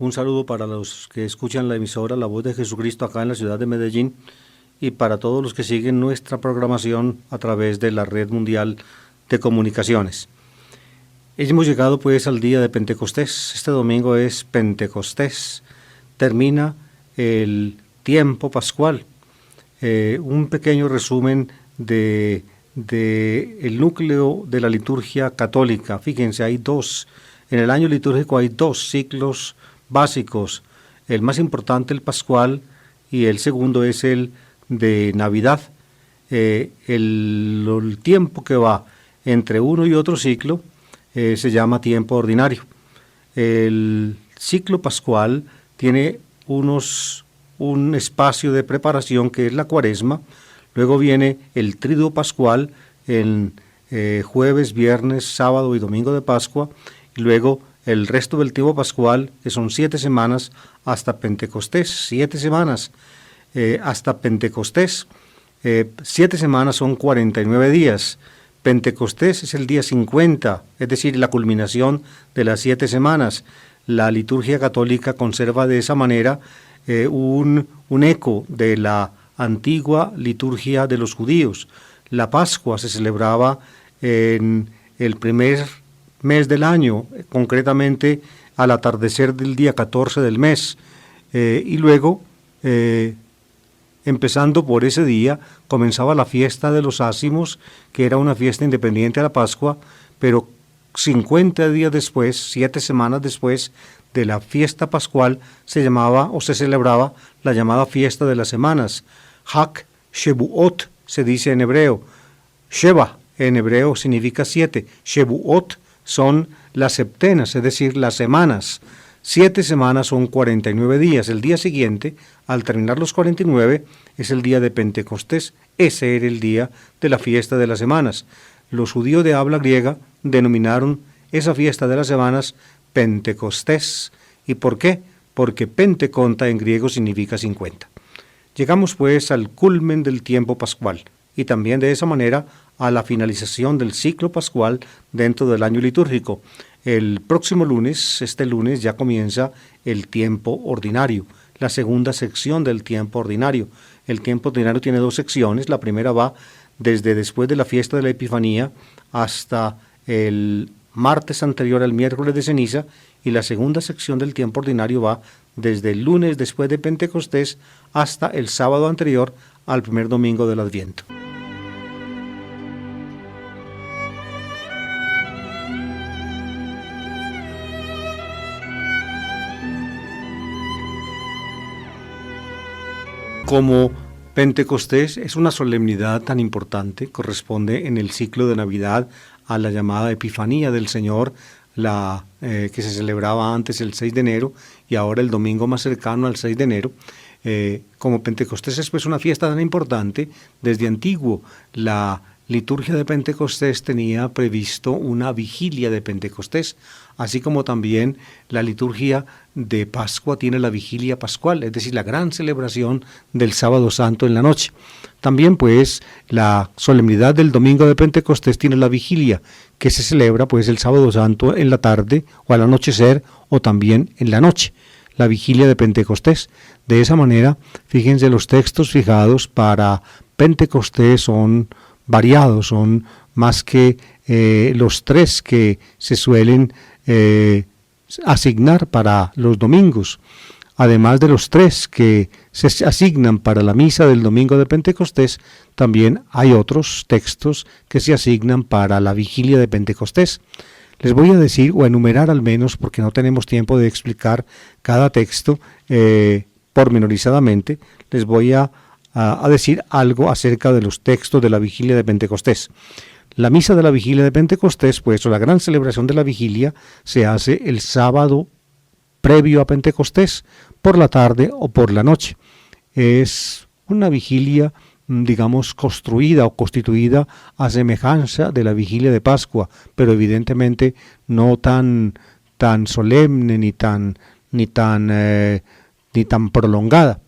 Un saludo para los que escuchan la emisora La Voz de Jesucristo acá en la ciudad de Medellín y para todos los que siguen nuestra programación a través de la Red Mundial de Comunicaciones. Hemos llegado pues al día de Pentecostés. Este domingo es Pentecostés. Termina el tiempo pascual. Un pequeño resumen de el núcleo de la liturgia católica. Fíjense, en el año litúrgico hay 2 ciclos básicos, el más importante el pascual y el segundo es el de Navidad. El tiempo que va entre uno y otro ciclo se llama tiempo ordinario. El ciclo pascual tiene un espacio de preparación que es la Cuaresma, luego viene el Tríduo Pascual en jueves, viernes, sábado y domingo de Pascua, y luego el resto del tiempo pascual, que son 7 semanas hasta Pentecostés, 7 semanas hasta Pentecostés. 7 semanas son 49 días. Pentecostés es el día 50, es decir, la culminación de las 7 semanas. La liturgia católica conserva de esa manera un eco de la antigua liturgia de los judíos. La Pascua se celebraba en el primer mes del año, concretamente al atardecer del día 14 del mes, y luego, empezando por ese día, comenzaba la fiesta de los ácimos, que era una fiesta independiente a la Pascua, pero 50 días después, 7 semanas después de la fiesta pascual, se llamaba o se celebraba la llamada fiesta de las semanas. Hag Shevuot se dice en hebreo. Sheva en hebreo significa 7. Shevuot son las septenas, es decir, las semanas. 7 semanas son 49 días. El día siguiente, al terminar los 49, es el día de Pentecostés. Ese era el día de la fiesta de las semanas. Los judíos de habla griega denominaron esa fiesta de las semanas Pentecostés. ¿Y por qué? Porque Penteconta en griego significa 50. Llegamos pues al culmen del tiempo pascual y también de esa manera a la finalización del ciclo pascual dentro del año litúrgico. El próximo lunes, este lunes, ya comienza el tiempo ordinario, la segunda sección del tiempo ordinario. El tiempo ordinario tiene 2 secciones. La primera va desde después de la fiesta de la Epifanía hasta el martes anterior al miércoles de ceniza, y la segunda sección del tiempo ordinario va desde el lunes después de Pentecostés hasta el sábado anterior al primer domingo del Adviento. Como Pentecostés es una solemnidad tan importante, corresponde en el ciclo de Navidad a la llamada Epifanía del Señor, que se celebraba antes el 6 de enero y ahora el domingo más cercano al 6 de enero. Como Pentecostés es pues una fiesta tan importante, desde antiguo la liturgia de Pentecostés tenía previsto una vigilia de Pentecostés, así como también la liturgia de Pascua tiene la vigilia pascual, es decir, la gran celebración del Sábado Santo en la noche. También pues la solemnidad del domingo de Pentecostés tiene la vigilia, que se celebra pues el Sábado Santo en la tarde o al anochecer o también en la noche, la vigilia de Pentecostés. De esa manera, fíjense, los textos fijados para Pentecostés son variados, son más que los 3 que se suelen asignar para los domingos. Además de los 3 que se asignan para la misa del domingo de Pentecostés, también hay otros textos que se asignan para la vigilia de Pentecostés. Les voy a decir o enumerar al menos, porque no tenemos tiempo de explicar cada texto pormenorizadamente, les voy a decir algo acerca de los textos de la vigilia de Pentecostés. La misa de la vigilia de Pentecostés, pues, o la gran celebración de la vigilia, se hace el sábado previo a Pentecostés, por la tarde o por la noche. Es una vigilia, digamos, construida o constituida a semejanza de la vigilia de Pascua, pero evidentemente no tan solemne ni tan prolongada.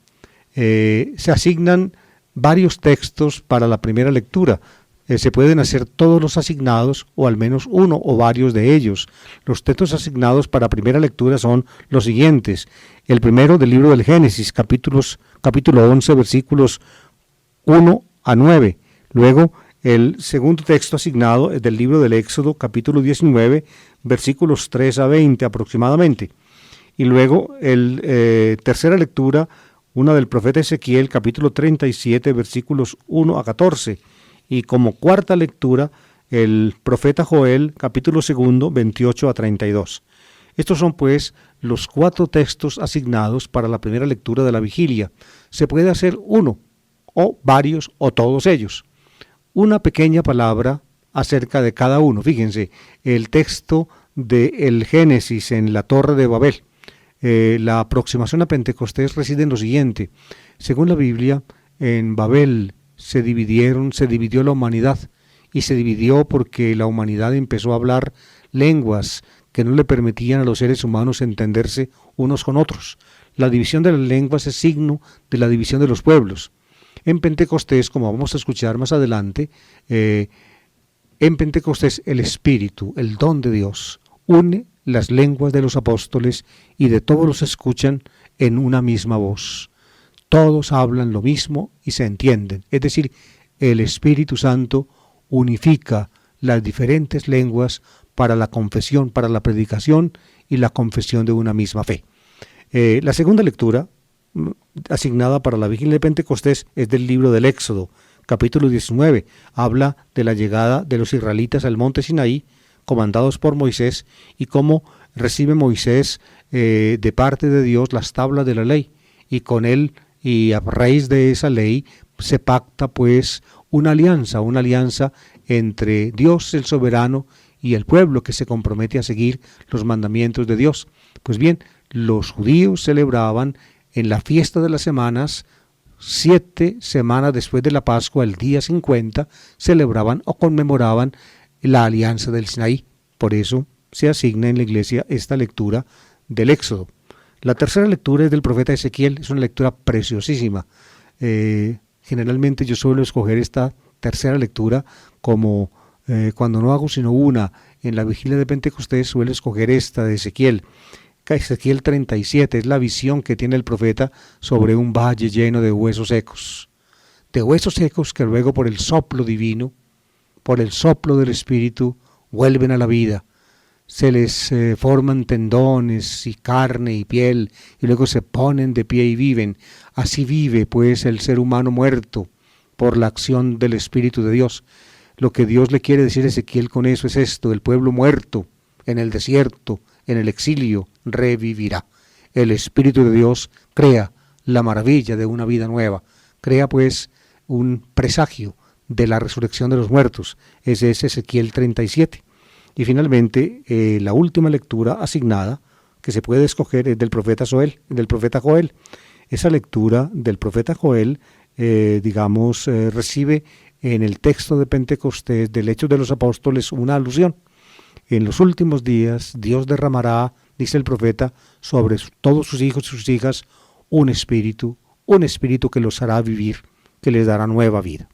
Se asignan varios textos para la primera lectura. Se pueden hacer todos los asignados o al menos uno o varios de ellos. Los textos asignados para primera lectura son los siguientes. El primero del libro del Génesis, capítulo 11, versículos 1 a 9. Luego, el segundo texto asignado es del libro del Éxodo, capítulo 19, versículos 3 a 20 aproximadamente. Y luego, tercera lectura, una del profeta Ezequiel, capítulo 37, versículos 1 a 14. Y como cuarta lectura, el profeta Joel, capítulo 2, 28 a 32. Estos son, pues, los 4 textos asignados para la primera lectura de la vigilia. Se puede hacer uno, o varios, o todos ellos. Una pequeña palabra acerca de cada uno. Fíjense, el texto del Génesis en la Torre de Babel. La aproximación a Pentecostés reside en lo siguiente. Según la Biblia, en Babel se dividió la humanidad, y se dividió porque la humanidad empezó a hablar lenguas que no le permitían a los seres humanos entenderse unos con otros. La división de las lenguas es signo de la división de los pueblos. En Pentecostés, como vamos a escuchar más adelante, en Pentecostés el Espíritu, el don de Dios, une las lenguas de los apóstoles y de todos los escuchan en una misma voz. Todos hablan lo mismo y se entienden. Es decir, el Espíritu Santo unifica las diferentes lenguas para la confesión, para la predicación y la confesión de una misma fe. La segunda lectura asignada para la vigilia de Pentecostés es del libro del Éxodo, capítulo 19. Habla de la llegada de los israelitas al monte Sinaí, comandados por Moisés, y cómo recibe Moisés de parte de Dios las tablas de la ley, y con él y a raíz de esa ley se pacta pues una alianza entre Dios el soberano y el pueblo que se compromete a seguir los mandamientos de Dios. Pues bien, los judíos celebraban en la fiesta de las semanas, 7 semanas después de la Pascua, el día 50, celebraban o conmemoraban la alianza del Sinaí. Por eso se asigna en la iglesia esta lectura del Éxodo. La tercera lectura es del profeta Ezequiel, es una lectura preciosísima. Generalmente yo suelo escoger esta tercera lectura como cuando no hago sino una en la vigilia de Pentecostés, suelo escoger esta de Ezequiel. Ezequiel 37 es la visión que tiene el profeta sobre un valle lleno de huesos secos que luego por el soplo divino, por el soplo del Espíritu, vuelven a la vida. Se les forman tendones y carne y piel, y luego se ponen de pie y viven. Así vive pues el ser humano muerto por la acción del Espíritu de Dios. Lo que Dios le quiere decir a Ezequiel con eso es esto: el pueblo muerto en el desierto, en el exilio, revivirá. El Espíritu de Dios crea la maravilla de una vida nueva, crea pues un presagio de la resurrección de los muertos. Ese es Ezequiel 37. Y finalmente, la última lectura asignada que se puede escoger es del profeta Joel. Esa lectura del profeta Joel, recibe en el texto de Pentecostés del Hechos de los Apóstoles una alusión. En los últimos días Dios derramará, dice el profeta, sobre todos sus hijos y sus hijas un espíritu que los hará vivir, que les dará nueva vida.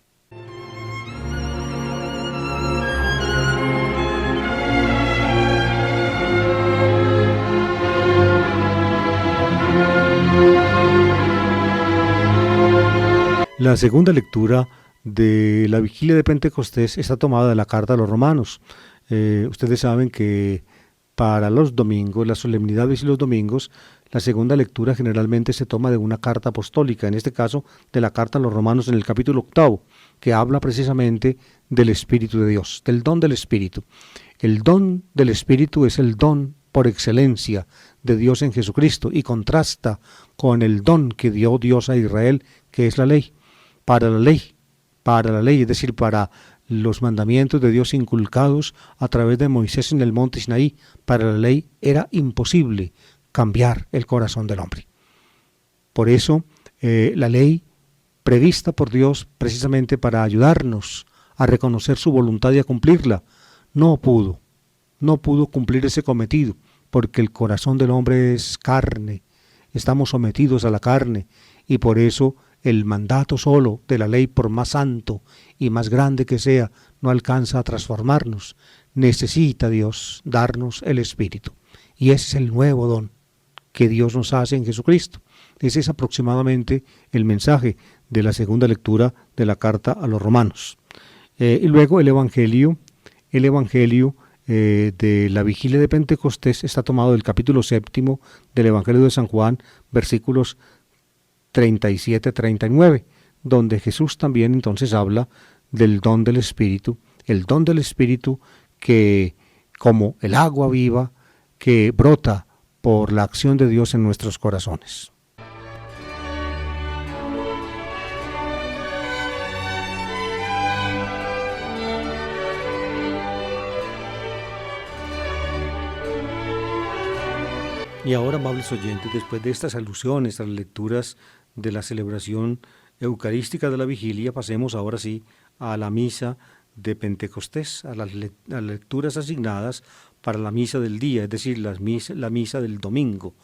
La segunda lectura de la vigilia de Pentecostés está tomada de la carta a los romanos. Ustedes saben que para los domingos, las solemnidades y los domingos, la segunda lectura generalmente se toma de una carta apostólica, en este caso de la carta a los romanos en el capítulo 8, que habla precisamente del Espíritu de Dios, del don del Espíritu. El don del Espíritu es el don por excelencia de Dios en Jesucristo y contrasta con el don que dio Dios a Israel, que es la ley. Para la ley, es decir, para los mandamientos de Dios inculcados a través de Moisés en el monte Sinaí, para la ley era imposible cambiar el corazón del hombre. Por eso, la ley prevista por Dios precisamente para ayudarnos a reconocer su voluntad y a cumplirla, no pudo cumplir ese cometido, porque el corazón del hombre es carne, estamos sometidos a la carne, y por eso el mandato solo de la ley, por más santo y más grande que sea, no alcanza a transformarnos. Necesita Dios darnos el Espíritu. Y ese es el nuevo don que Dios nos hace en Jesucristo. Ese es aproximadamente el mensaje de la segunda lectura de la carta a los romanos. Y luego el Evangelio de la vigilia de Pentecostés está tomado del capítulo 7 del Evangelio de San Juan, versículos 37-39, donde Jesús también entonces habla del don del Espíritu, el don del Espíritu que, como el agua viva, que brota por la acción de Dios en nuestros corazones. Y ahora, amables oyentes, después de estas alusiones a las lecturas de la celebración eucarística de la vigilia, pasemos ahora sí a la misa de Pentecostés, a las lecturas asignadas para la misa del día, es decir, la misa del domingo,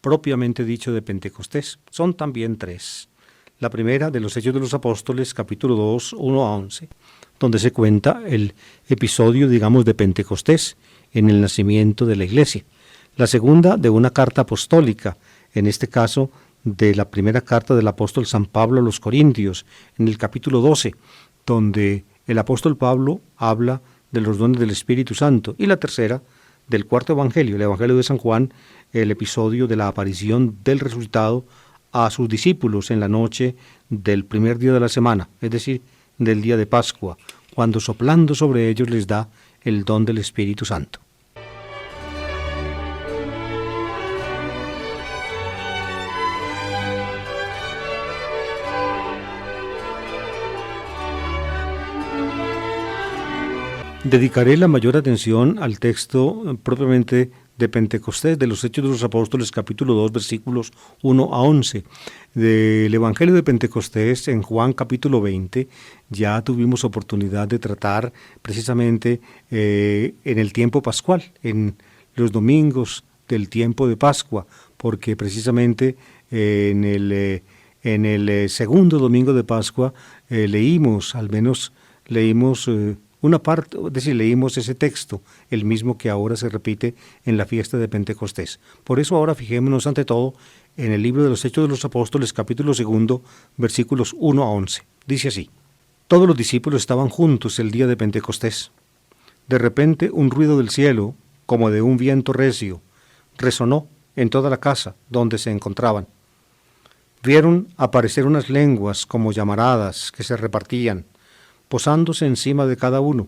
propiamente dicho de Pentecostés. Son también tres. La primera de los Hechos de los Apóstoles, capítulo 2, 1 a 11, donde se cuenta el episodio, digamos, de Pentecostés en el nacimiento de la Iglesia. La segunda de una carta apostólica, en este caso de la primera carta del apóstol San Pablo a los Corintios, en el capítulo 12, donde el apóstol Pablo habla de los dones del Espíritu Santo. Y la tercera del cuarto evangelio, el Evangelio de San Juan, el episodio de la aparición del resucitado a sus discípulos en la noche del primer día de la semana, es decir, del día de Pascua, cuando soplando sobre ellos les da el don del Espíritu Santo. Dedicaré la mayor atención al texto propiamente de Pentecostés, de los Hechos de los Apóstoles, capítulo 2, versículos 1 a 11. Del Evangelio de Pentecostés, en Juan capítulo 20, ya tuvimos oportunidad de tratar precisamente en el tiempo pascual, en los domingos del tiempo de Pascua, porque precisamente en el segundo domingo de Pascua leímos una parte, es decir, leímos ese texto, el mismo que ahora se repite en la fiesta de Pentecostés. Por eso ahora fijémonos ante todo en el libro de los Hechos de los Apóstoles, capítulo 2, versículos 1 a 11. Dice así: Todos los discípulos estaban juntos el día de Pentecostés. De repente un ruido del cielo, como de un viento recio, resonó en toda la casa donde se encontraban. Vieron aparecer unas lenguas como llamaradas que se repartían, posándose encima de cada uno.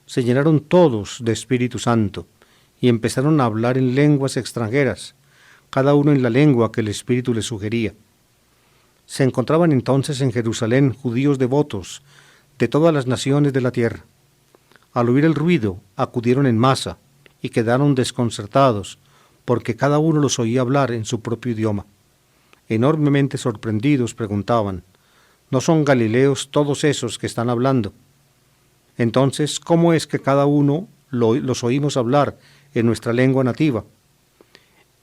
Se llenaron todos de Espíritu Santo y empezaron a hablar en lenguas extranjeras, cada uno en la lengua que el Espíritu les sugería. Se encontraban entonces en Jerusalén judíos devotos de todas las naciones de la tierra. Al oír el ruido, acudieron en masa y quedaron desconcertados, porque cada uno los oía hablar en su propio idioma. Enormemente sorprendidos preguntaban: ¿no son galileos todos esos que están hablando? Entonces, ¿cómo es que cada uno los oímos hablar en nuestra lengua nativa?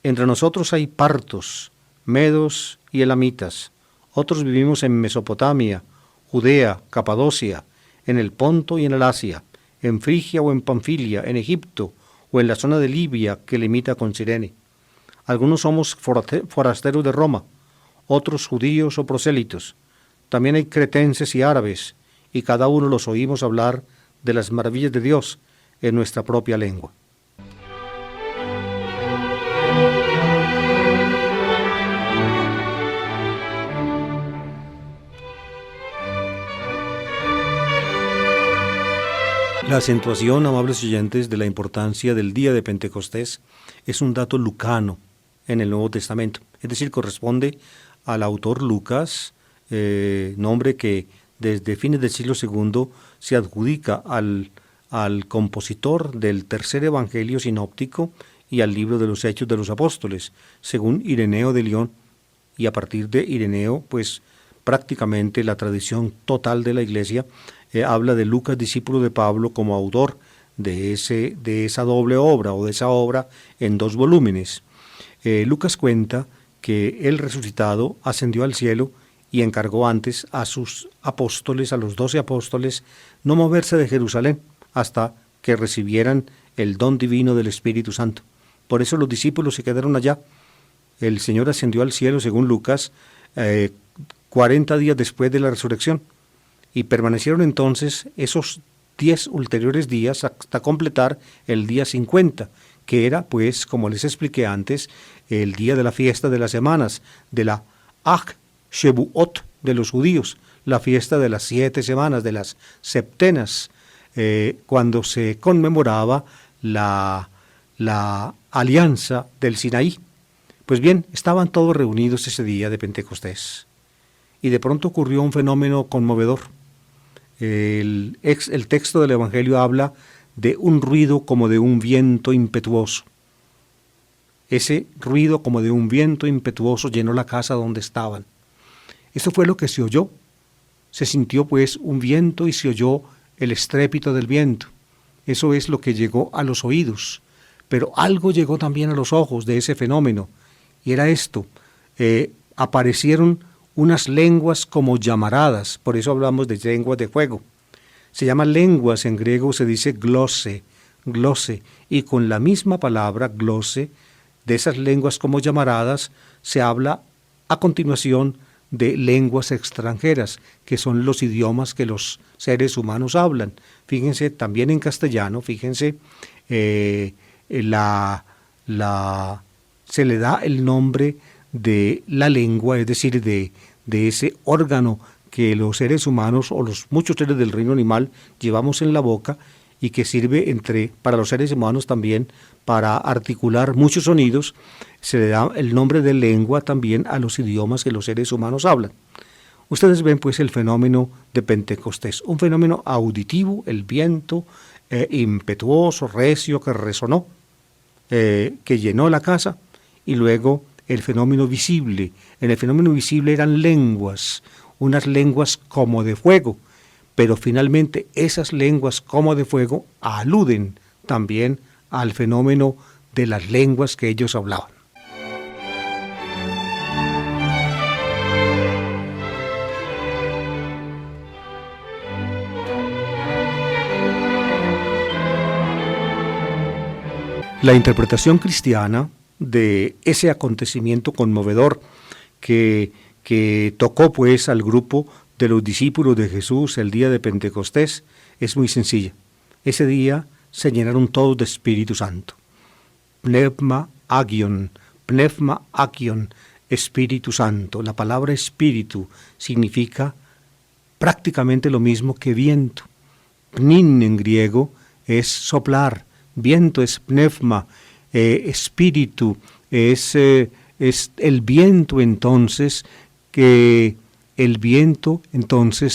Entre nosotros hay partos, medos y elamitas. Otros vivimos en Mesopotamia, Judea, Capadocia, en el Ponto y en el Asia, en Frigia o en Panfilia, en Egipto o en la zona de Libia que limita con Cirene. Algunos somos forasteros de Roma, otros judíos o prosélitos. También hay cretenses y árabes, y cada uno los oímos hablar de las maravillas de Dios en nuestra propia lengua. La acentuación, amables oyentes, de la importancia del día de Pentecostés es un dato lucano en el Nuevo Testamento, es decir, corresponde al autor Lucas, nombre que desde fines del siglo II se adjudica al compositor del tercer evangelio sinóptico y al libro de los Hechos de los Apóstoles, según Ireneo de León, y a partir de Ireneo, pues prácticamente la tradición total de la Iglesia habla de Lucas, discípulo de Pablo, como autor de esa doble obra o de esa obra en 2 volúmenes. Lucas cuenta que el resucitado ascendió al cielo y encargó antes a sus apóstoles, a los 12 apóstoles, no moverse de Jerusalén hasta que recibieran el don divino del Espíritu Santo. Por eso los discípulos se quedaron allá. El Señor ascendió al cielo, según Lucas, 40 días después de la resurrección, y permanecieron entonces esos 10 ulteriores días hasta completar el día 50, que era, pues, como les expliqué antes, el día de la fiesta de las semanas, de la Ag Shevuot de los judíos, la fiesta de las 7 semanas, de las septenas, cuando se conmemoraba la alianza del Sinaí. Pues bien, estaban todos reunidos ese día de Pentecostés, y de pronto ocurrió un fenómeno conmovedor. El texto del Evangelio habla de un ruido como de un viento impetuoso. Ese ruido como de un viento impetuoso llenó la casa donde estaban. Eso fue lo que se oyó. Se sintió pues un viento y se oyó el estrépito del viento. Eso es lo que llegó a los oídos. Pero algo llegó también a los ojos de ese fenómeno. Y era esto. Aparecieron unas lenguas como llamaradas. Por eso hablamos de lenguas de fuego. Se llaman lenguas, en griego se dice glose, y con la misma palabra glose, de esas lenguas como llamaradas, se habla a continuación de lenguas extranjeras, que son los idiomas que los seres humanos hablan. Fíjense, también en castellano, fíjense, se le da el nombre de la lengua, es decir, de ese órgano que los seres humanos o los muchos seres del reino animal llevamos en la boca y que sirve para los seres humanos también para articular muchos sonidos. Se le da el nombre de lengua también a los idiomas que los seres humanos hablan. Ustedes ven pues el fenómeno de Pentecostés, un fenómeno auditivo, el viento impetuoso, recio, que resonó, que llenó la casa, y luego el fenómeno visible. En el fenómeno visible eran lenguas, unas lenguas como de fuego, pero finalmente esas lenguas como de fuego aluden también al fenómeno de las lenguas que ellos hablaban. La interpretación cristiana de ese acontecimiento conmovedor que tocó pues al grupo de los discípulos de Jesús el día de Pentecostés es muy sencilla. Ese día se llenaron todos de Espíritu Santo. Pneuma agion, Espíritu Santo. La palabra espíritu significa prácticamente lo mismo que viento. Pnin en griego es soplar, viento es pneuma, espíritu es el viento entonces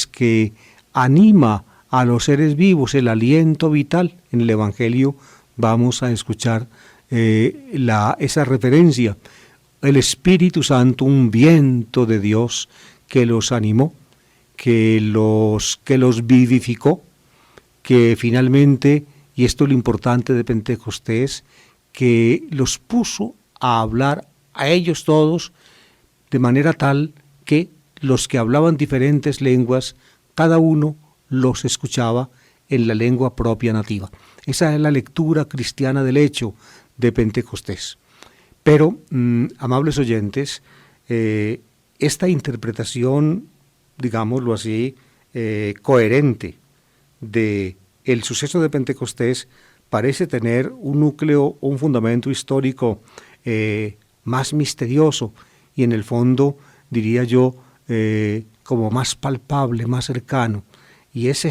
que anima a los seres vivos, el aliento vital. En el Evangelio vamos a escuchar esa referencia. El Espíritu Santo, un viento de Dios que los animó, que los vivificó, que finalmente, y esto es lo importante de Pentecostés, que los puso a hablar a ellos todos de manera tal que los que hablaban diferentes lenguas, cada uno los escuchaba en la lengua propia nativa. Esa es la lectura cristiana del hecho de Pentecostés. Pero, amables oyentes, esta interpretación, digámoslo así, coherente de el suceso de Pentecostés parece tener un núcleo, un fundamento histórico más misterioso y en el fondo, diría yo, como más palpable, más cercano. Y es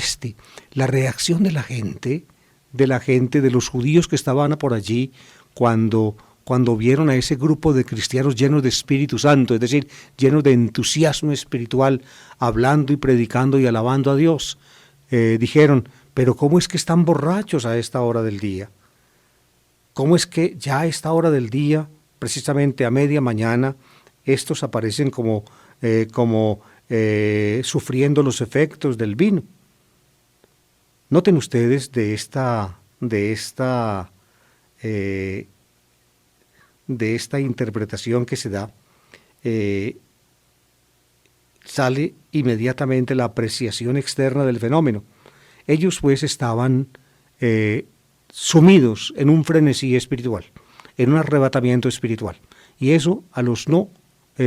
la reacción de la gente, de los judíos que estaban por allí cuando vieron a ese grupo de cristianos llenos de Espíritu Santo, es decir, llenos de entusiasmo espiritual, hablando y predicando y alabando a Dios. Dijeron, pero ¿cómo es que están borrachos a esta hora del día? ¿Cómo es que ya a esta hora del día, precisamente a media mañana, estos aparecen como sufriendo los efectos del vino? Noten ustedes de esta interpretación que se da, sale inmediatamente la apreciación externa del fenómeno. Ellos pues estaban sumidos en un frenesí espiritual, en un arrebatamiento espiritual. Y eso a los no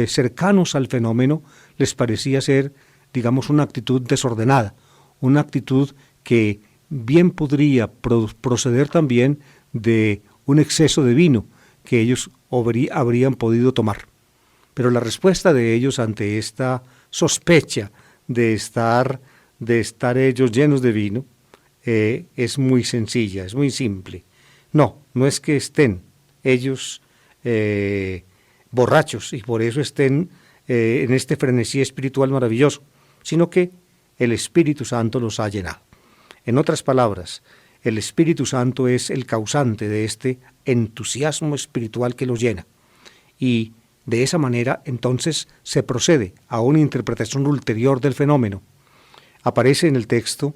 cercanos al fenómeno les parecía ser, digamos, una actitud desordenada, una actitud que bien podría proceder también de un exceso de vino que ellos habrían podido tomar. Pero la respuesta de ellos ante esta sospecha de estar ellos llenos de vino es muy sencilla, es muy simple. No es que estén ellos borrachos y por eso estén en este frenesí espiritual maravilloso, sino que el Espíritu Santo los ha llenado. En otras palabras, el Espíritu Santo es el causante de este entusiasmo espiritual que los llena. Y de esa manera, entonces, se procede a una interpretación ulterior del fenómeno. Aparece en el texto,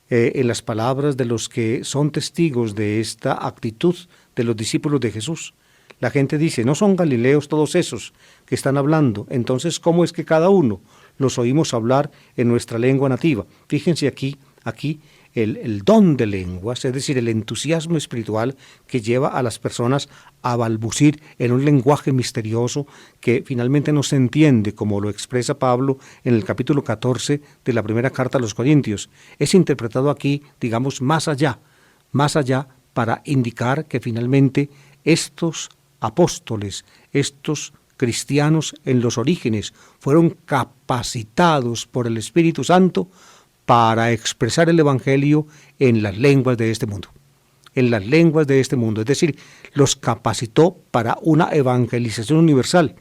en las palabras de los que son testigos de esta actitud de los discípulos de Jesús. La gente dice, ¿no son galileos todos esos que están hablando? Entonces, ¿cómo es que cada uno los oímos hablar en nuestra lengua nativa? Fíjense aquí el don de lenguas, es decir, el entusiasmo espiritual que lleva a las personas a balbucir en un lenguaje misterioso que finalmente no se entiende, como lo expresa Pablo en el capítulo 14 de la primera carta a los Corintios. Es interpretado aquí, digamos, más allá, para indicar que finalmente estos apóstoles, estos cristianos en los orígenes, fueron capacitados por el Espíritu Santo para expresar el Evangelio en las lenguas de este mundo. En las lenguas de este mundo, es decir, los capacitó para una evangelización universal.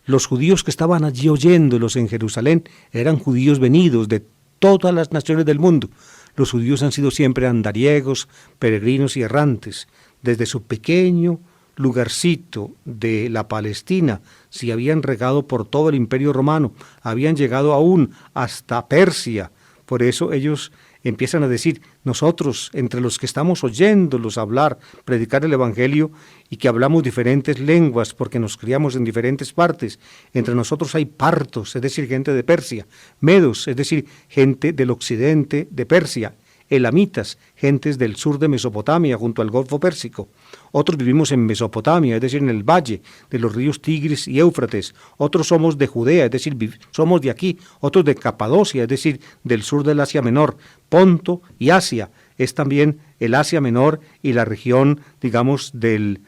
Los judíos que estaban allí oyéndolos en Jerusalén eran judíos venidos de todas las naciones del mundo. Los judíos han sido siempre andariegos, peregrinos y errantes. Desde su pequeño lugarcito de la Palestina, se habían regado por todo el Imperio Romano, habían llegado aún hasta Persia. Por eso ellos empiezan a decir, nosotros, entre los que estamos oyéndolos hablar, predicar el Evangelio, y que hablamos diferentes lenguas porque nos criamos en diferentes partes, entre nosotros hay partos, es decir, gente de Persia, medos, es decir, gente del occidente de Persia, elamitas, gentes del sur de Mesopotamia, junto al Golfo Pérsico. Otros vivimos en Mesopotamia, es decir, en el valle de los ríos Tigris y Éufrates. Otros somos de Judea, es decir, somos de aquí. Otros de Capadocia, es decir, del sur del Asia Menor. Ponto y Asia es también el Asia Menor y la región, digamos, del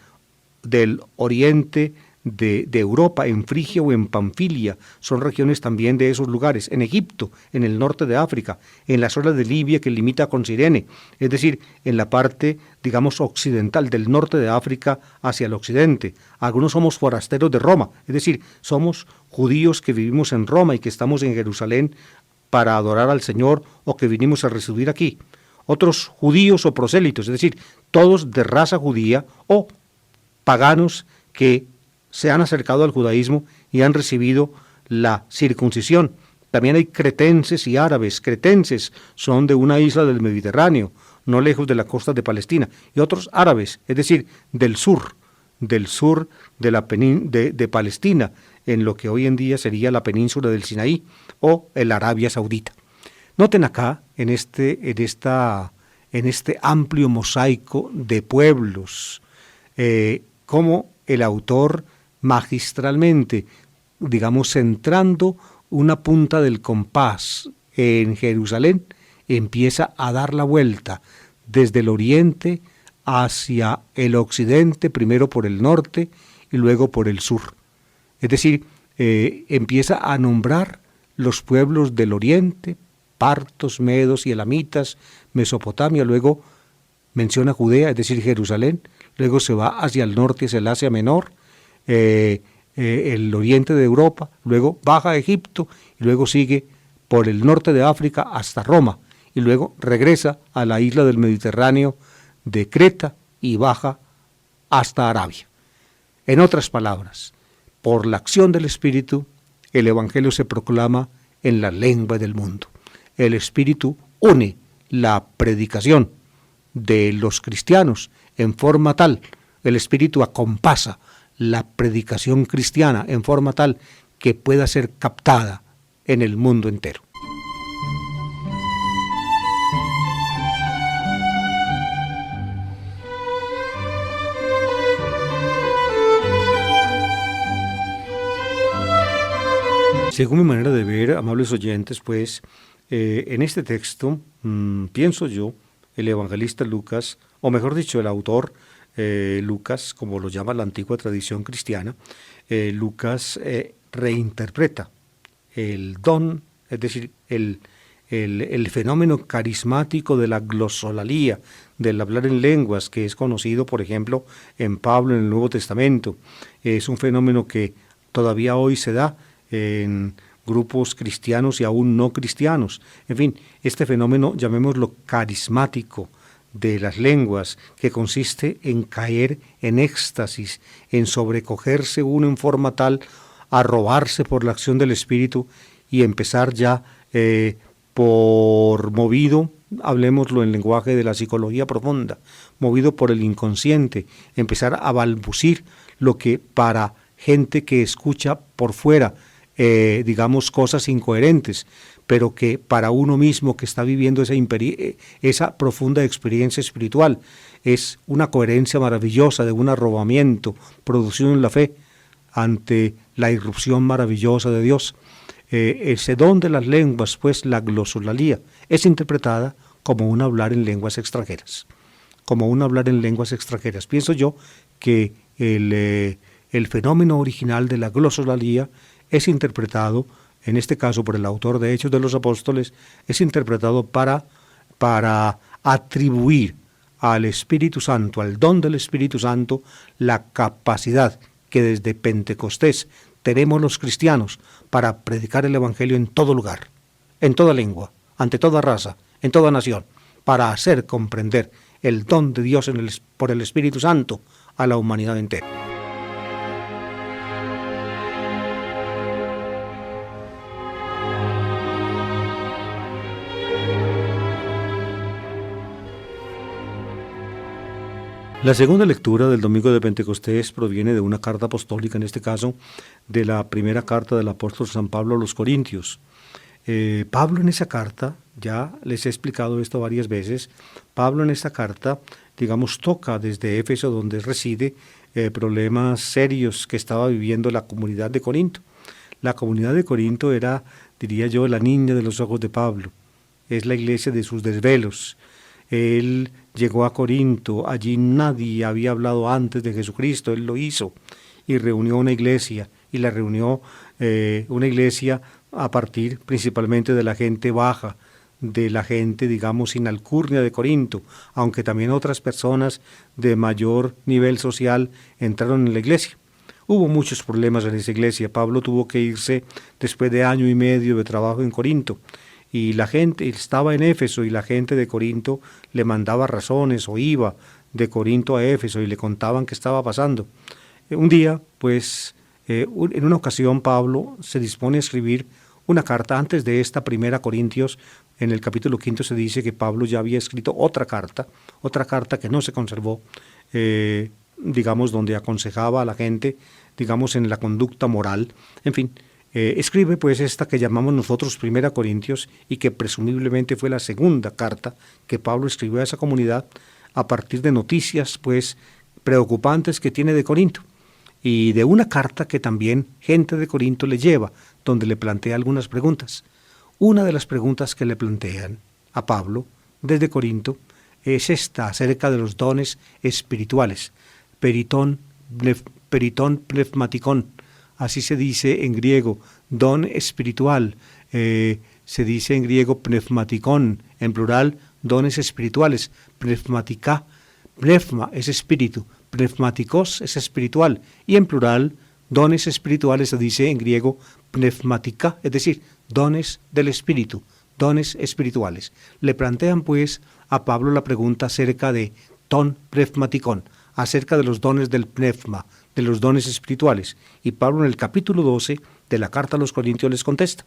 oriente de Europa, en Frigia o en Panfilia, son regiones también de esos lugares, en Egipto, en el norte de África, en las zonas de Libia que limita con Cirene, es decir, en la parte, digamos, occidental del norte de África hacia el occidente. Algunos somos forasteros de Roma, es decir, somos judíos que vivimos en Roma y que estamos en Jerusalén para adorar al Señor o que vinimos a residir aquí. Otros judíos o prosélitos, es decir, todos de raza judía o paganos que se han acercado al judaísmo y han recibido la circuncisión. También hay cretenses y árabes. Cretenses son de una isla del Mediterráneo, no lejos de la costa de Palestina, y otros árabes, es decir, del sur de la de Palestina, en lo que hoy en día sería la península del Sinaí o el Arabia Saudita. Noten acá, en este amplio mosaico de pueblos, cómo el autor magistralmente, digamos, centrando una punta del compás en Jerusalén, empieza a dar la vuelta desde el oriente hacia el occidente, primero por el norte y luego por el sur. Es decir, empieza a nombrar los pueblos del oriente, partos, medos y elamitas, Mesopotamia, luego menciona Judea, es decir, Jerusalén, luego se va hacia el norte, hacia el Asia Menor, el oriente de Europa, luego baja a Egipto y luego sigue por el norte de África hasta Roma y luego regresa a la isla del Mediterráneo de Creta y baja hasta Arabia. En otras palabras, por la acción del Espíritu, el Evangelio se proclama en la lengua del mundo. El Espíritu une la predicación de los cristianos en forma tal, el Espíritu acompasa la predicación cristiana en forma tal que pueda ser captada en el mundo entero. Según mi manera de ver, amables oyentes, pues en este texto, pienso yo, el evangelista Lucas, o mejor dicho, el autor Lucas, como lo llama la antigua tradición cristiana, Lucas reinterpreta el don, es decir, el fenómeno carismático de la glosolalía, del hablar en lenguas, que es conocido, por ejemplo, en Pablo en el Nuevo Testamento. Es un fenómeno que todavía hoy se da en grupos cristianos y aún no cristianos. En fin, este fenómeno, llamémoslo carismático, de las lenguas, que consiste en caer en éxtasis, en sobrecogerse uno en forma tal a robarse por la acción del Espíritu y empezar ya por movido, hablemoslo en lenguaje de la psicología profunda, movido por el inconsciente, empezar a balbucir lo que para gente que escucha por fuera, digamos, cosas incoherentes, pero que para uno mismo que está viviendo esa profunda experiencia espiritual es una coherencia maravillosa de un arrobamiento producido en la fe ante la irrupción maravillosa de Dios. Ese don de las lenguas, pues la glosolalía, es interpretada como un hablar en lenguas extranjeras, como un hablar en lenguas extranjeras. Pienso yo que el fenómeno original de la glosolalía es interpretado, en este caso por el autor de Hechos de los Apóstoles, es interpretado para atribuir al Espíritu Santo, al don del Espíritu Santo, la capacidad que desde Pentecostés tenemos los cristianos para predicar el Evangelio en todo lugar, en toda lengua, ante toda raza, en toda nación, para hacer comprender el don de Dios por el Espíritu Santo a la humanidad entera. La segunda lectura del Domingo de Pentecostés proviene de una carta apostólica, en este caso de la primera carta del apóstol San Pablo a los Corintios. Pablo en esa carta, ya les he explicado esto varias veces, Pablo en esa carta, digamos, toca desde Éfeso, donde reside, problemas serios que estaba viviendo la comunidad de Corinto. La comunidad de Corinto era, diría yo, la niña de los ojos de Pablo, es la iglesia de sus desvelos. Él llegó a Corinto, allí nadie había hablado antes de Jesucristo, él lo hizo y reunió una iglesia, y la reunió una iglesia a partir principalmente de la gente baja, de la gente, digamos, sin alcurnia de Corinto, aunque también otras personas de mayor nivel social entraron en la iglesia. Hubo muchos problemas en esa iglesia. Pablo tuvo que irse después de año y medio de trabajo en Corinto. Y la gente estaba en Éfeso y la gente de Corinto le mandaba razones o iba de Corinto a Éfeso y le contaban qué estaba pasando. Un día, pues, en una ocasión Pablo se dispone a escribir una carta. Antes de esta primera Corintios, en el capítulo 5 se dice que Pablo ya había escrito otra carta que no se conservó, digamos, donde aconsejaba a la gente, digamos, en la conducta moral, en fin. Escribe pues esta que llamamos nosotros Primera Corintios y que presumiblemente fue la segunda carta que Pablo escribió a esa comunidad a partir de noticias pues preocupantes que tiene de Corinto y de una carta que también gente de Corinto le lleva, donde le plantea algunas preguntas. Una de las preguntas que le plantean a Pablo desde Corinto es esta acerca de los dones espirituales, peritón pneumatikon. Así se dice en griego, don espiritual, se dice en griego pneumatikon, en plural, dones espirituales, pneumatika, pneuma es espíritu, pneumatikos es espiritual, y en plural, dones espirituales se dice en griego pneumatika, es decir, dones del espíritu, dones espirituales. Le plantean pues a Pablo la pregunta acerca de ton pneumatikon, acerca de los dones del pneuma, de los dones espirituales, y Pablo en el capítulo 12 de la carta a los Corintios les contesta.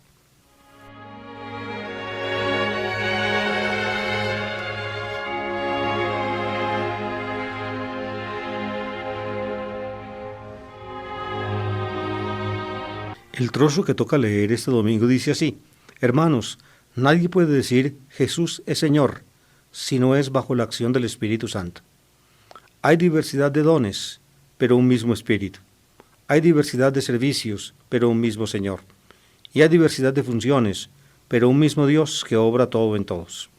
El trozo que toca leer este domingo dice así: Hermanos, nadie puede decir Jesús es Señor si no es bajo la acción del Espíritu Santo. Hay diversidad de dones, pero un mismo Espíritu. Hay diversidad de servicios, pero un mismo Señor. Y hay diversidad de funciones, pero un mismo Dios que obra todo en todos.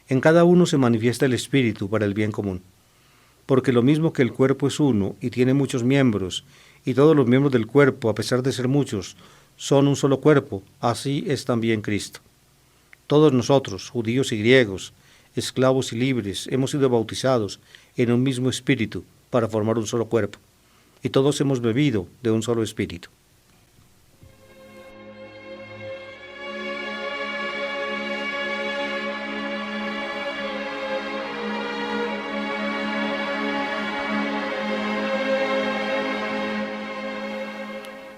En cada uno se manifiesta el Espíritu para el bien común. Porque lo mismo que el cuerpo es uno y tiene muchos miembros, y todos los miembros del cuerpo, a pesar de ser muchos, son un solo cuerpo, así es también Cristo. Todos nosotros, judíos y griegos, esclavos y libres, hemos sido bautizados en un mismo espíritu para formar un solo cuerpo, y todos hemos bebido de un solo espíritu.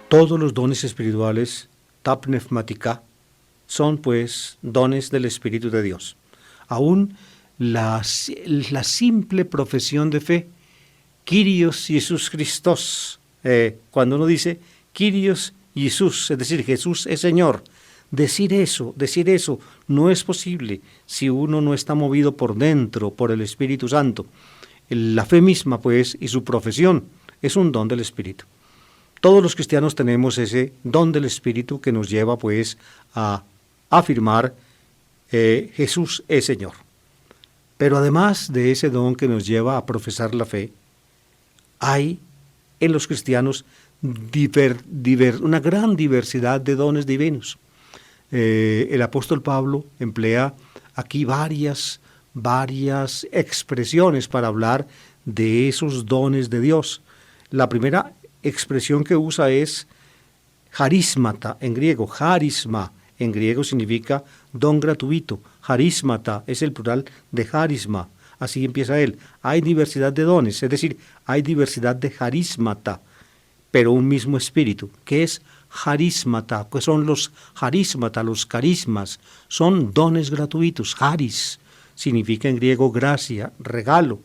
Todos los dones espirituales, ta pneumática, son pues dones del Espíritu de Dios. Aún la simple profesión de fe, Kyrios Jesús Christos, cuando uno dice Kyrios Jesús, es decir, Jesús es Señor, decir eso no es posible si uno no está movido por dentro, por el Espíritu Santo. La fe misma, pues, y su profesión es un don del Espíritu. Todos los cristianos tenemos ese don del Espíritu que nos lleva, pues, a afirmar Jesús es Señor. Pero además de ese don que nos lleva a profesar la fe, hay en los cristianos una gran diversidad de dones divinos. El apóstol Pablo emplea aquí varias expresiones para hablar de esos dones de Dios. La primera expresión que usa es charismata en griego. Charisma en griego significa don gratuito. Charismata es el plural de charisma. Así empieza él. Hay diversidad de dones, es decir, hay diversidad de charismata, pero un mismo espíritu. ¿Qué es charismata? ¿Qué son los charismata, los carismas? Son dones gratuitos. Charis significa en griego gracia, regalo.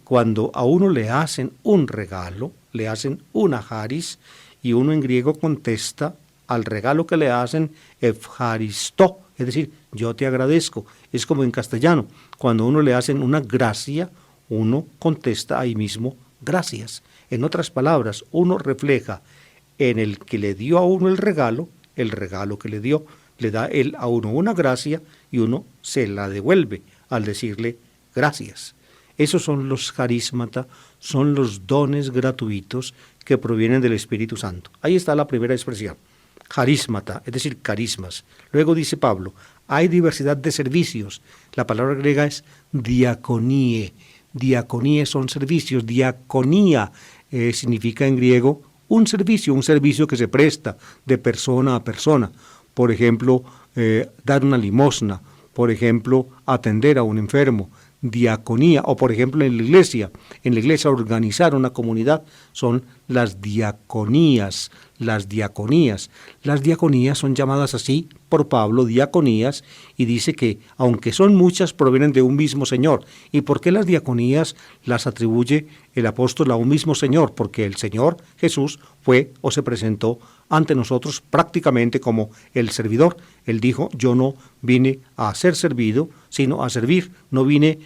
Cuando a uno le hacen un regalo, le hacen una charis, y uno en griego contesta al regalo que le hacen efcharisto, es decir, yo te agradezco. Es como en castellano, cuando a uno le hacen una gracia, uno contesta ahí mismo gracias. En otras palabras, uno refleja en el que le dio a uno el regalo que le dio, le da él a uno una gracia y uno se la devuelve al decirle gracias. Esos son los carismata, son los dones gratuitos que provienen del Espíritu Santo. Ahí está la primera expresión, carismata, es decir, carismas. Luego dice Pablo, hay diversidad de servicios. La palabra griega es diaconie. Diaconie son servicios. Diaconía significa en griego un servicio que se presta de persona a persona. Por ejemplo, dar una limosna. Por ejemplo, atender a un enfermo. Diaconía, o por ejemplo en la iglesia organizar una comunidad, son las diaconías. Las diaconías son llamadas así por Pablo, diaconías, y dice que aunque son muchas, provienen de un mismo Señor. ¿Y por qué las diaconías las atribuye el apóstol a un mismo Señor? Porque el Señor Jesús fue o se presentó ante nosotros prácticamente como el servidor. Él dijo, yo no vine a ser servido, sino a servir. No vine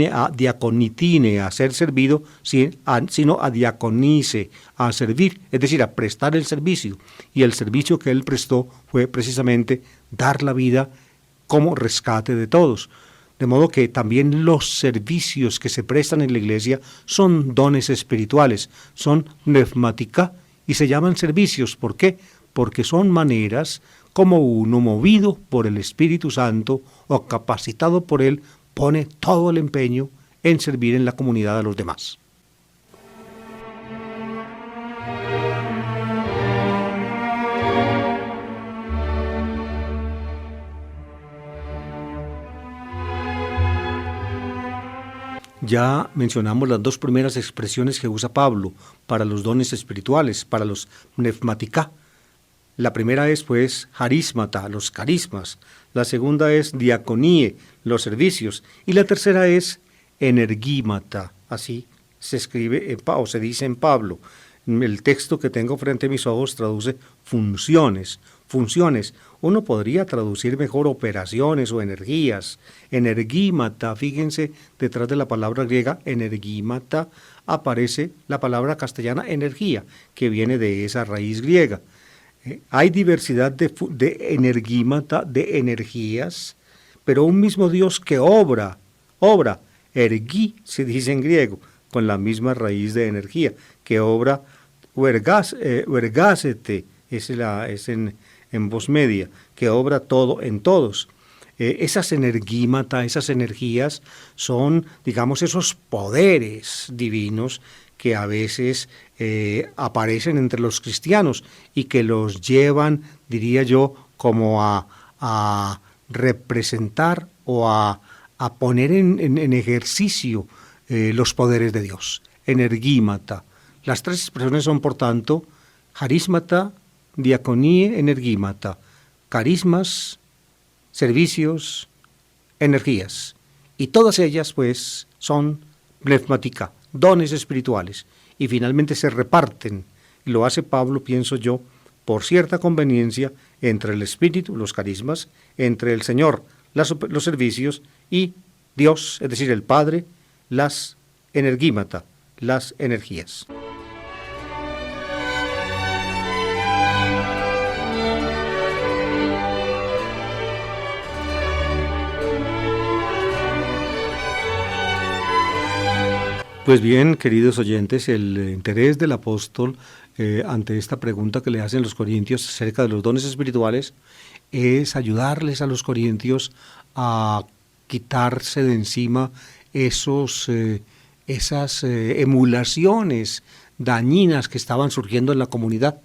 a diaconitine, a ser servido, sino a diaconice, a servir, es decir, a prestar el servicio. Y el servicio que él prestó fue precisamente dar la vida como rescate de todos. De modo que también los servicios que se prestan en la iglesia son dones espirituales, son pneumática y se llaman servicios. ¿Por qué? Porque son maneras como uno, movido por el Espíritu Santo o capacitado por él, pone todo el empeño en servir en la comunidad a los demás. Ya mencionamos las dos primeras expresiones que usa Pablo para los dones espirituales, para los pneumática. La primera es, pues, charismata, los carismas. La segunda es diaconie, los servicios. Y la tercera es energímata, así se escribe o se dice en Pablo. El texto que tengo frente a mis ojos traduce funciones, funciones. Uno podría traducir mejor operaciones o energías. Energímata, fíjense, detrás de la palabra griega energímata aparece la palabra castellana energía, que viene de esa raíz griega. Hay diversidad de energímata, de energías, pero un mismo Dios que obra, ergí se dice en griego, con la misma raíz de energía, que obra, ergásete, es en voz media, que obra todo en todos. Esas energímata, esas energías son, digamos, esos poderes divinos que a veces aparecen entre los cristianos y que los llevan, diría yo, como a representar o a poner en ejercicio los poderes de Dios. Energímata. Las tres expresiones son, por tanto, carismata, diaconie, energímata. Carismas, servicios, energías. Y todas ellas, pues, son pneumática, dones espirituales. Y finalmente se reparten. Y lo hace Pablo, pienso yo, por cierta conveniencia entre el Espíritu, los carismas, entre el Señor, los servicios, y Dios, es decir, el Padre, las energímata, las energías. Pues bien, queridos oyentes, el interés del apóstol ante esta pregunta que le hacen los corintios acerca de los dones espirituales es ayudarles a los corintios a quitarse de encima esas emulaciones dañinas que estaban surgiendo en la comunidad.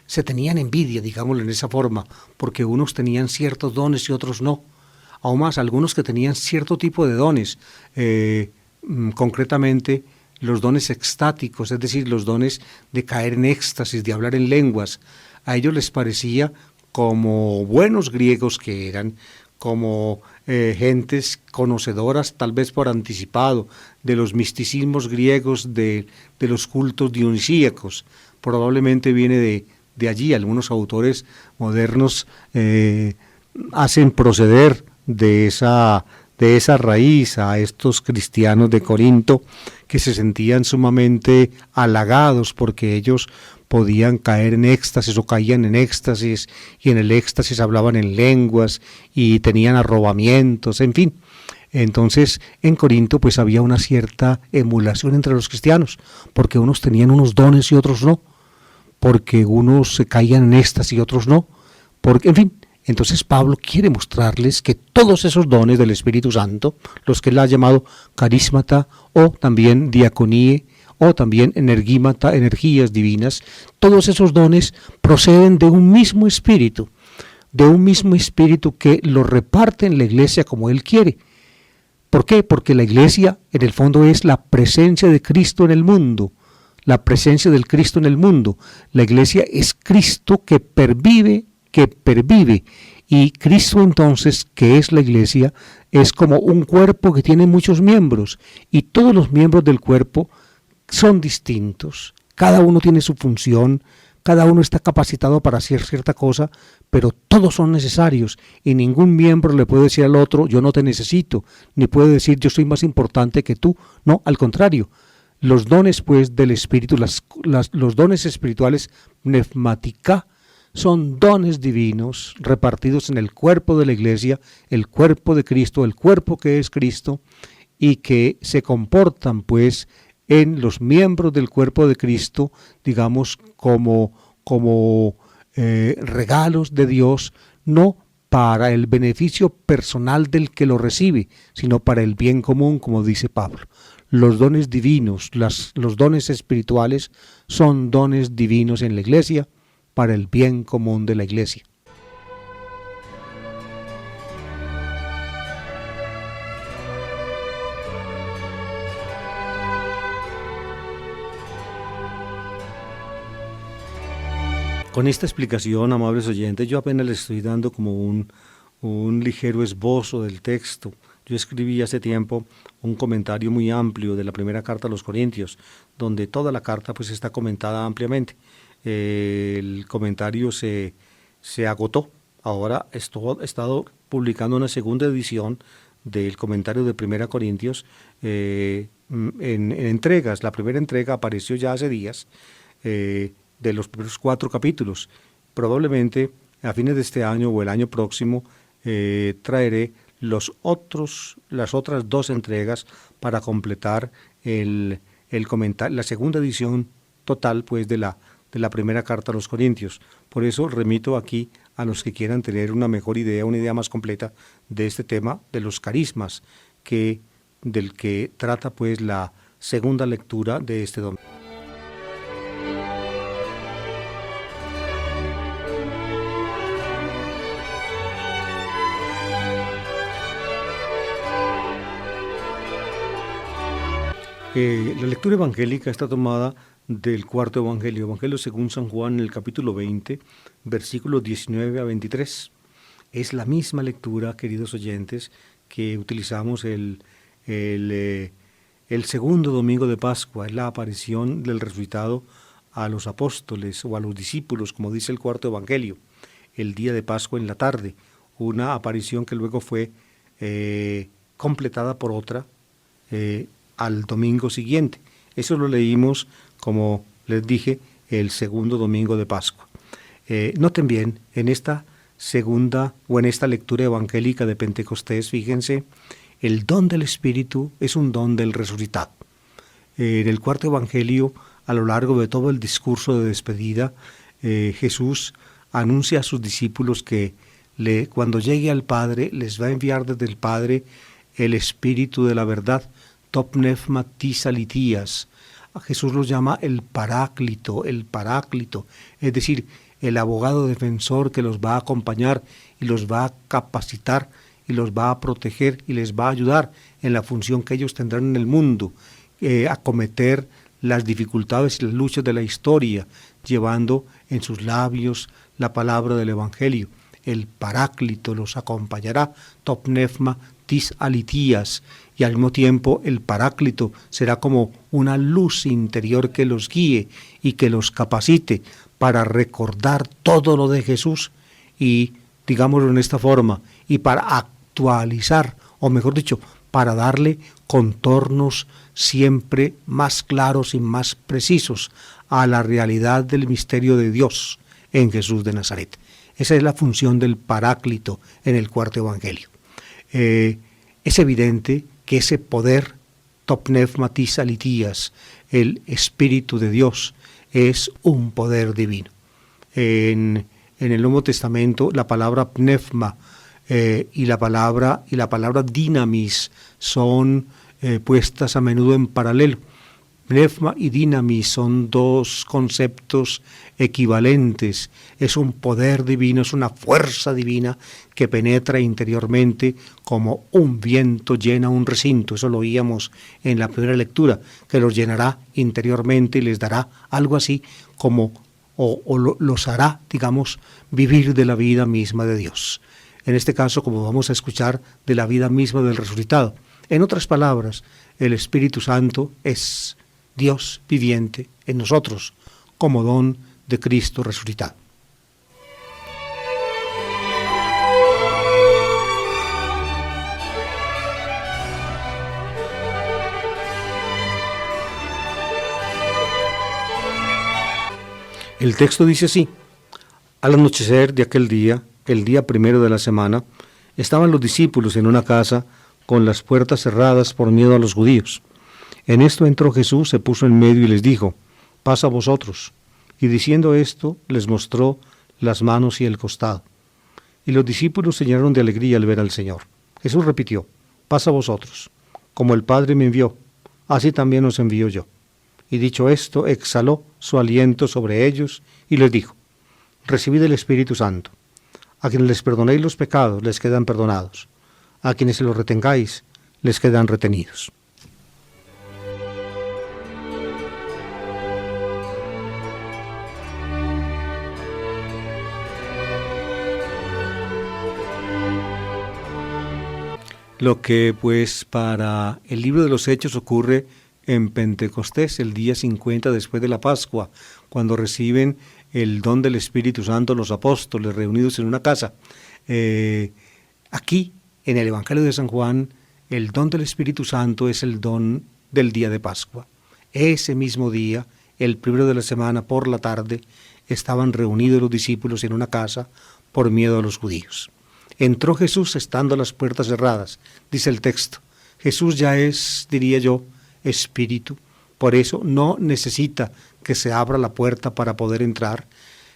Se tenían envidia, digámoslo en esa forma, porque unos tenían ciertos dones y otros no. Aún más, algunos que tenían cierto tipo de dones, concretamente los dones extáticos, es decir, los dones de caer en éxtasis, de hablar en lenguas. A ellos les parecía, como buenos griegos que eran, como gentes conocedoras, tal vez por anticipado, de los misticismos griegos, de los cultos dionisíacos. Probablemente viene de allí. Algunos autores modernos hacen proceder de esa raíz a estos cristianos de Corinto que se sentían sumamente halagados porque ellos podían caer en éxtasis o caían en éxtasis y en el éxtasis hablaban en lenguas y tenían arrobamientos, en fin. Entonces en Corinto pues había una cierta emulación entre los cristianos porque unos tenían unos dones y otros no, porque unos se caían en éxtasis y otros no, porque en fin. Entonces Pablo quiere mostrarles que todos esos dones del Espíritu Santo, los que él ha llamado carismata o también diaconie o también energímata, energías divinas, todos esos dones proceden de un mismo Espíritu que lo reparte en la iglesia como él quiere. ¿Por qué? Porque la iglesia en el fondo es la presencia de Cristo en el mundo, la presencia del Cristo en el mundo. La iglesia es Cristo que pervive, y Cristo entonces, que es la iglesia, es como un cuerpo que tiene muchos miembros y todos los miembros del cuerpo son distintos, cada uno tiene su función, cada uno está capacitado para hacer cierta cosa, pero todos son necesarios y ningún miembro le puede decir al otro yo no te necesito, ni puede decir yo soy más importante que tú, no, al contrario. Los dones pues del Espíritu, los dones espirituales pneumática, son dones divinos repartidos en el cuerpo de la iglesia, el cuerpo de Cristo, el cuerpo que es Cristo, y que se comportan pues en los miembros del cuerpo de Cristo, digamos, como regalos de Dios, no para el beneficio personal del que lo recibe, sino para el bien común, como dice Pablo. Los dones divinos, los dones espirituales son dones divinos en la iglesia, para el bien común de la iglesia. Con esta explicación, amables oyentes, yo apenas les estoy dando como un ligero esbozo del texto Yo escribí hace tiempo un comentario muy amplio de la primera carta a los Corintios, donde toda la carta pues está comentada ampliamente. El comentario se agotó. Ahora he estado publicando una segunda edición del comentario de Primera Corintios en entregas. La primera entrega apareció ya hace días, de los primeros 4 capítulos. Probablemente a fines de este año o el año próximo traeré las otras 2 entregas para completar el comentario, la segunda edición total pues de la primera carta a los Corintios. Por eso remito aquí a los que quieran tener una mejor idea, una idea más completa de este tema de los carismas, del que trata pues la segunda lectura de este domingo. La lectura evangélica está tomada del cuarto evangelio según San Juan, en el capítulo 20, versículos 19 a 23. Es la misma lectura, queridos oyentes, que utilizamos el segundo domingo de Pascua. Es la aparición del resucitado a los apóstoles o a los discípulos, como dice el cuarto evangelio, el día de Pascua en la tarde. Una aparición que luego fue completada por otra al domingo siguiente. Eso lo leímos, como les dije, el segundo domingo de Pascua. Noten bien, en esta segunda o en esta lectura evangélica de Pentecostés, fíjense, el don del Espíritu es un don del resucitado. En el cuarto evangelio, a lo largo de todo el discurso de despedida, Jesús anuncia a sus discípulos que cuando llegue al Padre, les va a enviar desde el Padre el Espíritu de la verdad, Topnefma Tisalitías. A Jesús los llama el Paráclito, es decir, el abogado defensor que los va a acompañar y los va a capacitar y los va a proteger y les va a ayudar en la función que ellos tendrán en el mundo, a cometer las dificultades y las luchas de la historia, llevando en sus labios la palabra del Evangelio. El Paráclito los acompañará, Topnefma Tisalitías, y al mismo tiempo el Paráclito será como una luz interior que los guíe y que los capacite para recordar todo lo de Jesús y, digámoslo en esta forma, y para actualizar, o mejor dicho, para darle contornos siempre más claros y más precisos a la realidad del misterio de Dios en Jesús de Nazaret. Esa es la función del Paráclito en el cuarto evangelio. Es evidente que ese poder, Topnefma Tisalitías, el Espíritu de Dios, es un poder divino. En el Nuevo Testamento, la palabra pneuma y la palabra dinamis son puestas a menudo en paralelo. Pneuma y dinamis son 2 conceptos equivalentes. Es un poder divino, es una fuerza divina que penetra interiormente como un viento llena un recinto. Eso lo oíamos en la primera lectura, que los llenará interiormente y les dará algo así como, los hará, digamos, vivir de la vida misma de Dios. En este caso, como vamos a escuchar, de la vida misma del resucitado. En otras palabras, el Espíritu Santo es Dios viviente en nosotros, como don de Cristo resucitado. El texto dice así: al anochecer de aquel día, el día primero de la semana, estaban los discípulos en una casa con las puertas cerradas por miedo a los judíos. En esto entró Jesús, se puso en medio y les dijo: pasa vosotros. Y diciendo esto, les mostró las manos y el costado. Y los discípulos se llenaron de alegría al ver al Señor. Jesús repitió: pasa vosotros. Como el Padre me envió, así también os envío yo. Y dicho esto, exhaló su aliento sobre ellos y les dijo: recibid el Espíritu Santo. A quienes les perdonéis los pecados, les quedan perdonados. A quienes se los retengáis, les quedan retenidos. Lo que pues para el libro de los Hechos ocurre en Pentecostés, el día 50 después de la Pascua, cuando reciben el don del Espíritu Santo los apóstoles reunidos en una casa. Aquí, en el Evangelio de San Juan, el don del Espíritu Santo es el don del día de Pascua. Ese mismo día, el primero de la semana, por la tarde, estaban reunidos los discípulos en una casa por miedo a los judíos. Entró Jesús estando las puertas cerradas, dice el texto. Jesús ya es, diría yo, espíritu, por eso no necesita que se abra la puerta para poder entrar.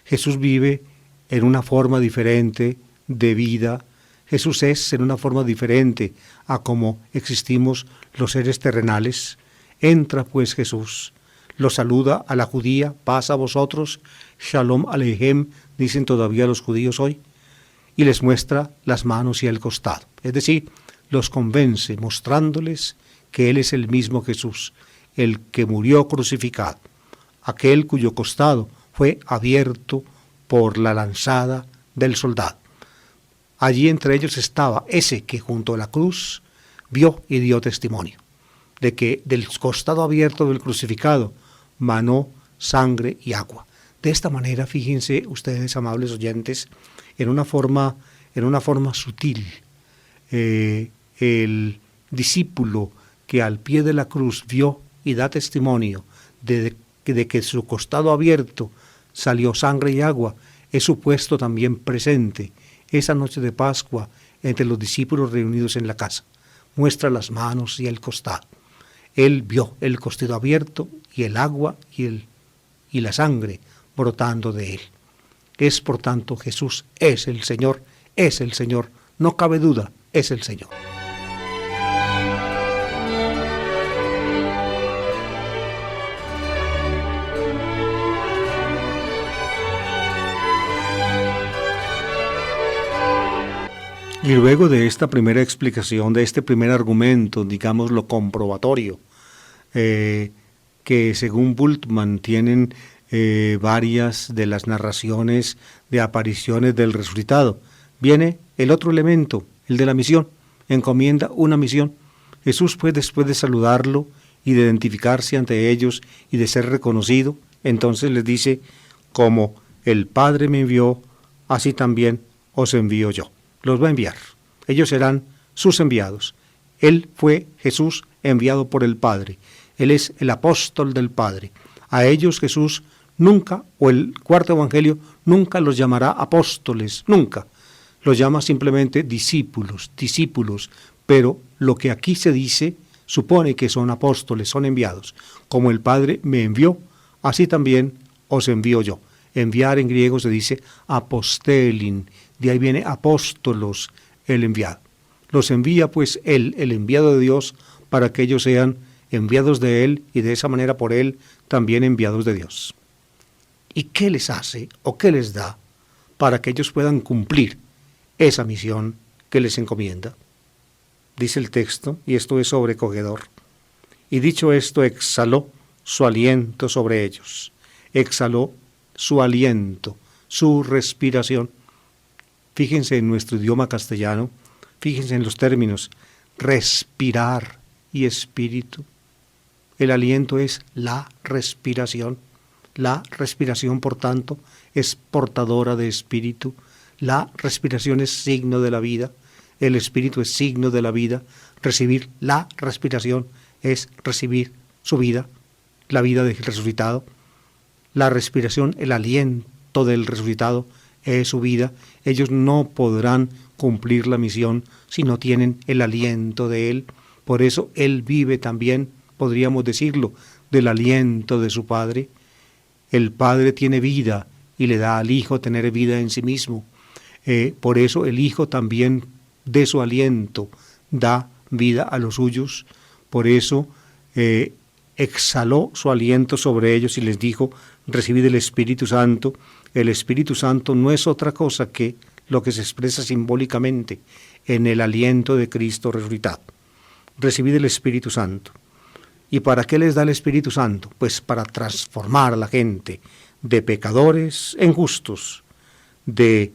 Jesús vive en una forma diferente de vida. Jesús es en una forma diferente a como existimos los seres terrenales. Entra pues Jesús, lo saluda a la judía, paz a vosotros, Shalom Aleichem, dicen todavía los judíos hoy, y les muestra las manos y el costado. Es decir, los convence mostrándoles que Él es el mismo Jesús, el que murió crucificado, aquel cuyo costado fue abierto por la lanzada del soldado. Allí entre ellos estaba ese que junto a la cruz vio y dio testimonio de que del costado abierto del crucificado manó sangre y agua. De esta manera, fíjense ustedes, amables oyentes, en una forma sutil, el discípulo que al pie de la cruz vio y da testimonio de que su costado abierto salió sangre y agua, es supuesto también presente esa noche de Pascua entre los discípulos reunidos en la casa. Muestra las manos y el costado. Él vio el costado abierto y el agua y la sangre brotando de él. Es por tanto Jesús es el Señor, no cabe duda, es el Señor. Y luego de esta primera explicación, de este primer argumento, digámoslo comprobatorio, que según Bultmann tienen varias de las narraciones de apariciones del resucitado, viene el otro elemento, el de la misión, encomienda una misión. Jesús, pues, después de saludarlo y de identificarse ante ellos y de ser reconocido, entonces les dice, como el Padre me envió, así también os envío yo. Los va a enviar. Ellos serán sus enviados. Él fue Jesús enviado por el Padre. Él es el apóstol del Padre. A ellos Jesús nunca, o el cuarto evangelio, nunca los llamará apóstoles, nunca. Los llama simplemente discípulos, pero lo que aquí se dice supone que son apóstoles, son enviados. Como el Padre me envió, así también os envío yo. Enviar en griego se dice apostelin, de ahí viene apóstolos, el enviado. Los envía pues Él, el enviado de Dios, para que ellos sean enviados de Él y de esa manera por Él también enviados de Dios. ¿Y qué les hace o qué les da para que ellos puedan cumplir esa misión que les encomienda? Dice el texto, y esto es sobrecogedor, y dicho esto exhaló su aliento sobre ellos, exhaló su aliento, su respiración. Fíjense en nuestro idioma castellano, fíjense en los términos, respirar y espíritu. El aliento es la respiración. La respiración, por tanto, es portadora de espíritu. La respiración es signo de la vida. El espíritu es signo de la vida. Recibir la respiración es recibir su vida, la vida del resucitado. La respiración, el aliento del resucitado es su vida. Ellos no podrán cumplir la misión si no tienen el aliento de Él. Por eso Él vive también, podríamos decirlo, del aliento de su Padre. El Padre tiene vida y le da al Hijo tener vida en sí mismo. Por eso el Hijo también de su aliento da vida a los suyos. Por eso exhaló su aliento sobre ellos y les dijo, recibid el Espíritu Santo. El Espíritu Santo no es otra cosa que lo que se expresa simbólicamente en el aliento de Cristo resucitado. Recibid el Espíritu Santo. ¿Y para qué les da el Espíritu Santo? Pues para transformar a la gente de pecadores en justos, de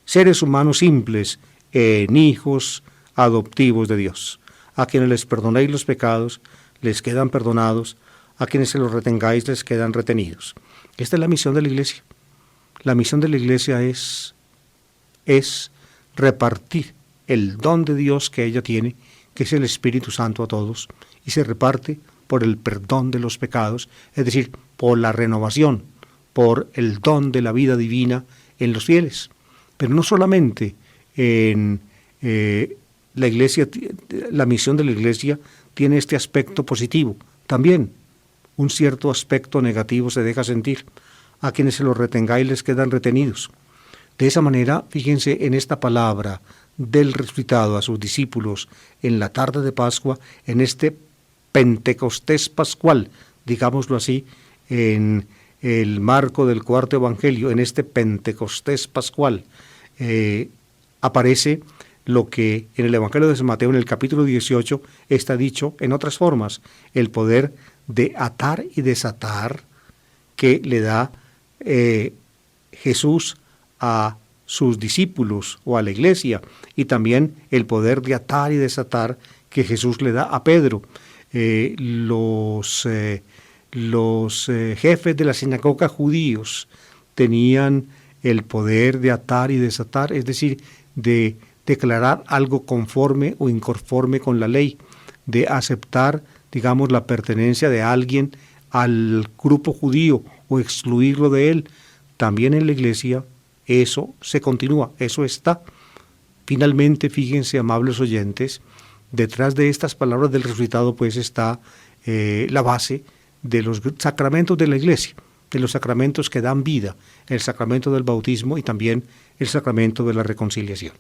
seres humanos simples en hijos adoptivos de Dios. A quienes les perdonéis los pecados, les quedan perdonados. A quienes se los retengáis, les quedan retenidos. Esta es la misión de la iglesia. La misión de la iglesia es repartir el don de Dios que ella tiene, que es el Espíritu Santo, a todos, y se reparte por el perdón de los pecados, es decir, por la renovación, por el don de la vida divina en los fieles. Pero no solamente en la iglesia, la misión de la iglesia tiene este aspecto positivo, también un cierto aspecto negativo se deja sentir. A quienes se los retengáis les quedan retenidos. De esa manera, fíjense en esta palabra del resucitado a sus discípulos en la tarde de Pascua, en este Pentecostés pascual, digámoslo así, en el marco del cuarto evangelio, en este Pentecostés pascual, aparece lo que en el evangelio de San Mateo, en el capítulo 18, está dicho en otras formas, el poder de atar y desatar que le da Jesús a sus discípulos o a la iglesia, y también el poder de atar y desatar que Jesús le da a Pedro. Los jefes de la sinagoga judíos tenían el poder de atar y desatar, es decir, de declarar algo conforme o inconforme con la ley, de aceptar, digamos, la pertenencia de alguien al grupo judío o excluirlo de él. También en la iglesia eso se continúa, eso está. Finalmente, fíjense, amables oyentes, detrás de estas palabras del resucitado pues está la base de los sacramentos de la iglesia, de los sacramentos que dan vida, el sacramento del bautismo y también el sacramento de la reconciliación.